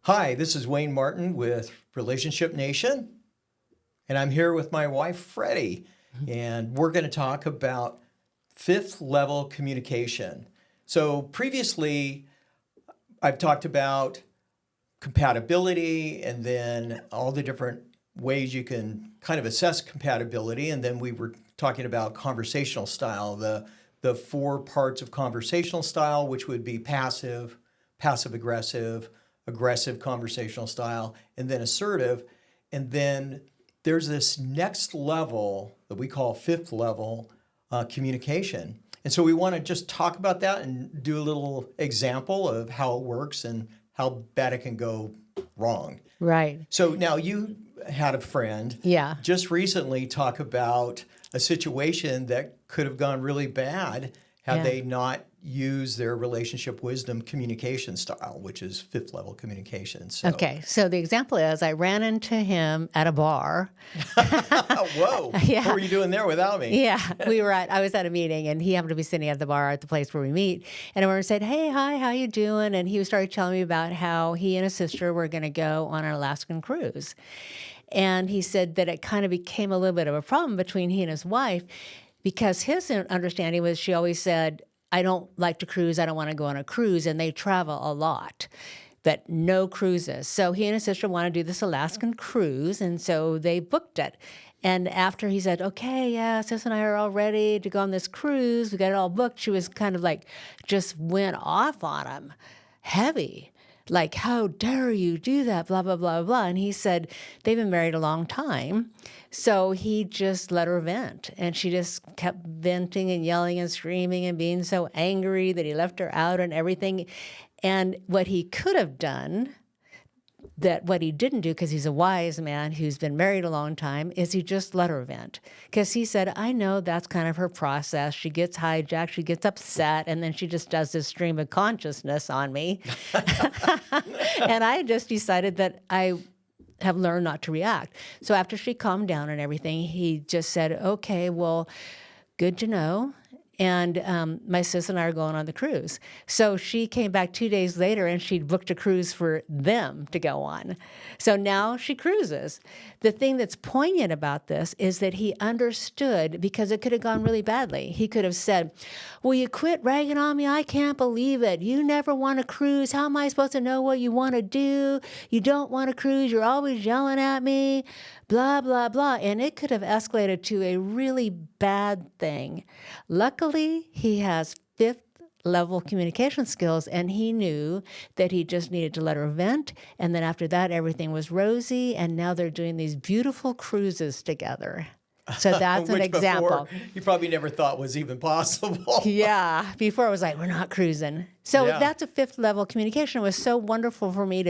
Hi, this is Wayne Martin with Relationship Nation, and I'm here with my wife, Freddie, and we're going to talk about fifth level communication. So previously, I've talked about compatibility and then all the different ways you can kind of assess compatibility, and then we were talking about conversational style, the four parts of conversational style, which would be passive, passive-aggressive, aggressive conversational style, and then assertive. And then there's this next level that we call fifth level communication. And so we want to just talk about that and do a little example of how it works and how bad it can go wrong. Right. So now you had a friend just recently talk about a situation that could have gone really bad had they not used their relationship wisdom communication style, which is fifth level communication. So. Okay. So the example is I ran into him at a bar. Whoa. Yeah. What were you doing there without me? Yeah. I was at a meeting and he happened to be sitting at the bar at the place where we meet. And I said, "Hey, hi, how you doing?" And he started telling me about how he and his sister were going to go on an Alaskan cruise. And he said that it kind of became a little bit of a problem between he and his wife because his understanding was she always said, "I don't like to cruise. I don't want to go on a cruise." And they travel a lot, but no cruises. So he and his sister want to do this Alaskan cruise. And so they booked it. And after he said, "Okay, yeah, sis and I are all ready to go on this cruise. We got it all booked." She was kind of like, just went off on him heavy. Like, "How dare you do that, blah, blah, blah, blah." And he said, they've been married a long time. So he just let her vent. And she just kept venting and yelling and screaming and being so angry that he left her out and everything. And what he could have done, what he didn't do, because he's a wise man who's been married a long time, is he just let her vent. Because he said, "I know that's kind of her process. She gets hijacked, she gets upset, and then she just does this stream of consciousness on me." And I just decided that I have learned not to react. So after she calmed down and everything, he just said, "Okay, well, good to know. And my sis and I are going on the cruise." So she came back 2 days later and she'd booked a cruise for them to go on. So now she cruises. The thing that's poignant about this is that he understood, because it could have gone really badly. He could have said, "Will you quit ragging on me? I can't believe it. You never want to cruise. How am I supposed to know what you want to do? You don't want to cruise. You're always yelling at me. Blah, blah, blah." And it could have escalated to a really bad thing. Luckily, he has fifth level communication skills, and he knew that he just needed to let her vent. And then after that, everything was rosy. And now they're doing these beautiful cruises together. So that's an example. You probably never thought was even possible. Yeah. Before it was like, we're not cruising. So that's a fifth level communication. It was so wonderful for me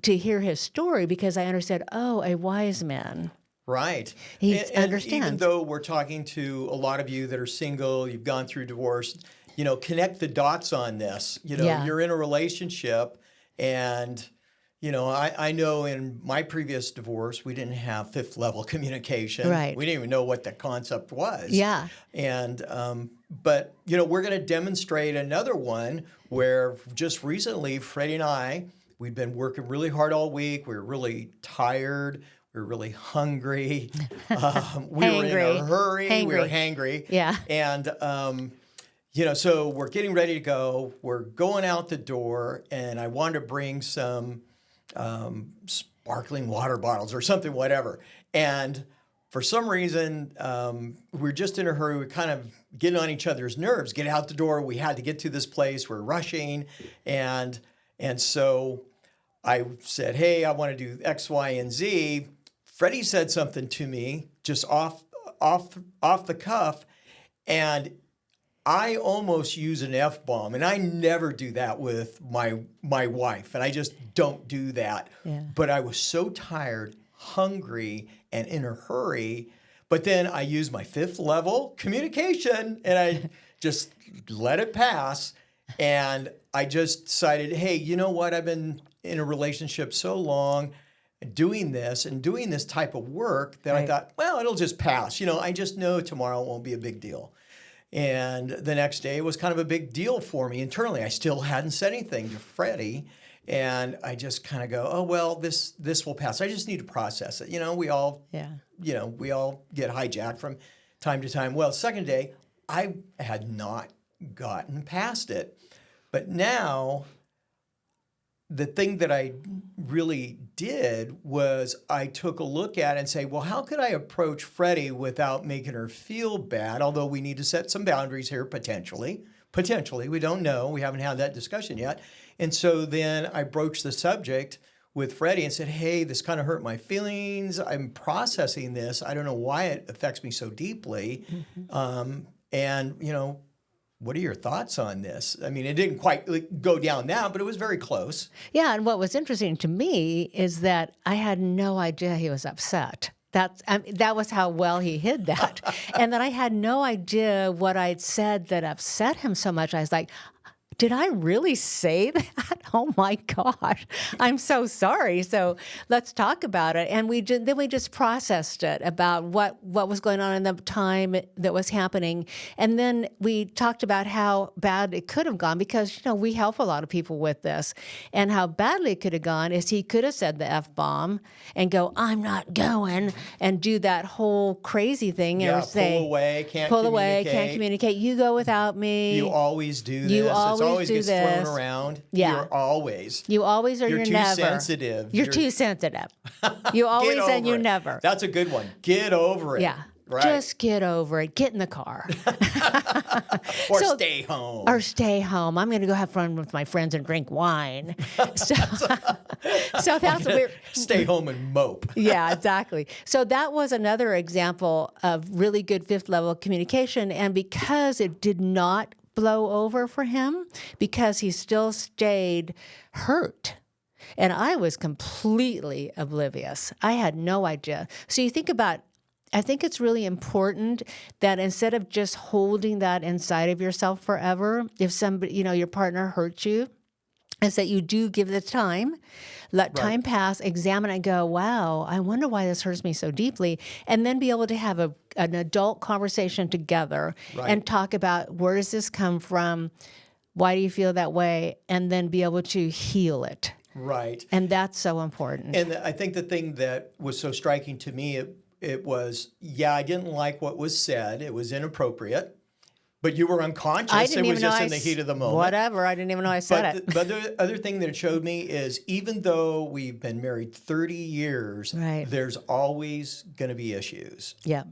to hear his story, because I understood, oh, a wise man. Right. He and understands. Even though we're talking to a lot of you that are single, you've gone through divorce, connect the dots on this. You're in a relationship, and, I know in my previous divorce, we didn't have fifth level communication. Right. We didn't even know what the concept was. Yeah. And, but, we're going to demonstrate another one where just recently, Freddie and I, we'd been working really hard all week. We were really tired. We were really hungry. We were in a hurry. We were hangry. Yeah. And, so we're getting ready to go. We're going out the door, and I wanted to bring some sparkling water bottles or something, whatever. And for some reason, we're just in a hurry. We're kind of getting on each other's nerves. Get out the door. We had to get to this place. We're rushing. And so I said, "Hey, I want to do X, Y, and Z." Freddie said something to me just off the cuff, and I almost use an F-bomb, and I never do that with my wife, and I just don't do that. Yeah. But I was so tired, hungry, and in a hurry. But then I used my fifth level communication, and I just let it pass. And I just decided, hey, you know what? I've been in a relationship so long, doing this type of work that I thought, well, it'll just pass. I just know tomorrow won't be a big deal. And the next day was kind of a big deal for me internally. I still hadn't said anything to Freddie. And I just kind of go, oh, well, this will pass. I just need to process it. We all, Yeah. we all get hijacked from time to time. Well, second day, I had not gotten past it. But now the thing that I really did was I took a look at it and say, well, how could I approach Freddie without making her feel bad? Although we need to set some boundaries here, potentially. Potentially, we don't know. We haven't had that discussion yet. And so then I broached the subject with Freddie and said, hey, this kind of hurt my feelings. I'm processing this. I don't know why it affects me so deeply. And, what are your thoughts on this? I mean, it didn't quite go down that, but it was very close. Yeah, and what was interesting to me is that I had no idea he was upset. That was how well he hid that. And that I had no idea what I'd said that upset him so much. I was like, did I really say that? Oh my gosh, I'm so sorry. So let's talk about it. And we just processed it about what was going on in the time that was happening. And then we talked about how bad it could have gone because, we help a lot of people with this. And how badly it could have gone is he could have said the F-bomb and go, I'm not going, and do that whole crazy thing. Yeah, or say, pull away, can't communicate. You go without me. You always do this. You It always do gets this. thrown around. Yeah. You're always. You always or you're too never. sensitive. You're too sensitive. You always Get and you over it. never. That's a good one. Get over it. Yeah. Right. Just get over it. Get in the car. Or stay home. Or stay home. I'm going to go have fun with my friends and drink wine. So that's what we're... Stay home and mope. Yeah, exactly. So that was another example of really good fifth level communication. And because it did not blow over for him, because he still stayed hurt. And I was completely oblivious. I had no idea. So you think about, I think it's really important that instead of just holding that inside of yourself forever, if somebody, your partner hurts you, is that you do give the time, let time pass, examine and go, wow, I wonder why this hurts me so deeply. And then be able to have an adult conversation together and talk about where does this come from? Why do you feel that way? And then be able to heal it. Right. And that's so important. And I think the thing that was so striking to me, it was, I didn't like what was said. It was inappropriate. But you were unconscious. I didn't it was even just know in the heat of the moment. Whatever. I didn't even know I said it. But the other thing that it showed me is even though we've been married 30 years, there's always going to be issues. Yeah.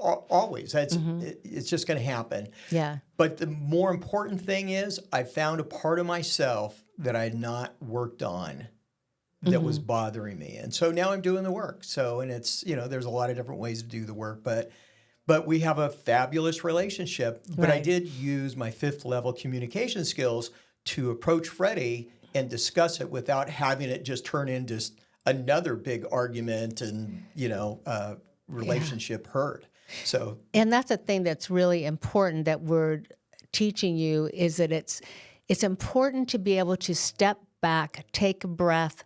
Always. It's just going to happen. Yeah. But the more important thing is I found a part of myself that I had not worked on that was bothering me. And so now I'm doing the work. So, and it's, there's a lot of different ways to do the work, but we have a fabulous relationship. But I did use my fifth level communication skills to approach Freddie and discuss it without having it just turn into another big argument and, relationship hurt. So, and that's a thing that's really important that we're teaching you is that it's important to be able to step back, take a breath,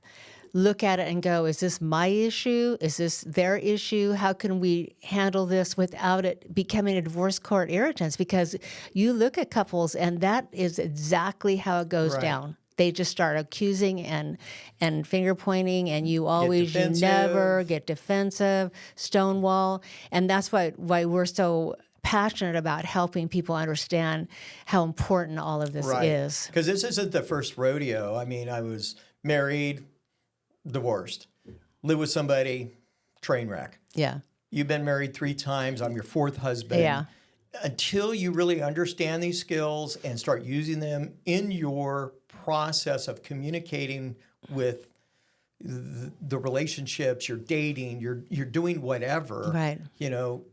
look at it and go, is this my issue? Is this their issue? How can we handle this without it becoming a divorce court irritant? Because you look at couples and that is exactly how it goes down. They just start accusing and finger pointing, and you never get defensive, stonewall. And that's why we're so passionate about helping people understand how important all of this is. Because this isn't the first rodeo. I mean, I was married, divorced, live with somebody, train wreck. Yeah. You've been married 3 times. I'm your 4th husband. Yeah. Until you really understand these skills and start using them in your process of communicating with the relationships, you're dating, you're doing whatever, right?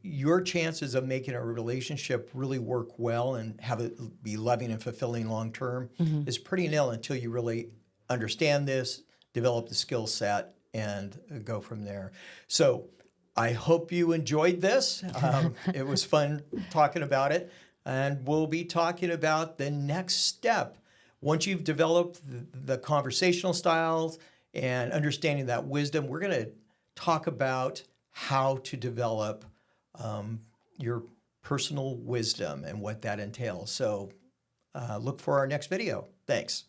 Your chances of making a relationship really work well and have it be loving and fulfilling long term is pretty nil until you really understand this, develop the skill set, and go from there. So I hope you enjoyed this. It was fun talking about it, and we'll be talking about the next step. Once you've developed the conversational styles and understanding that wisdom, we're going to talk about how to develop your personal wisdom and what that entails. So look for our next video. Thanks.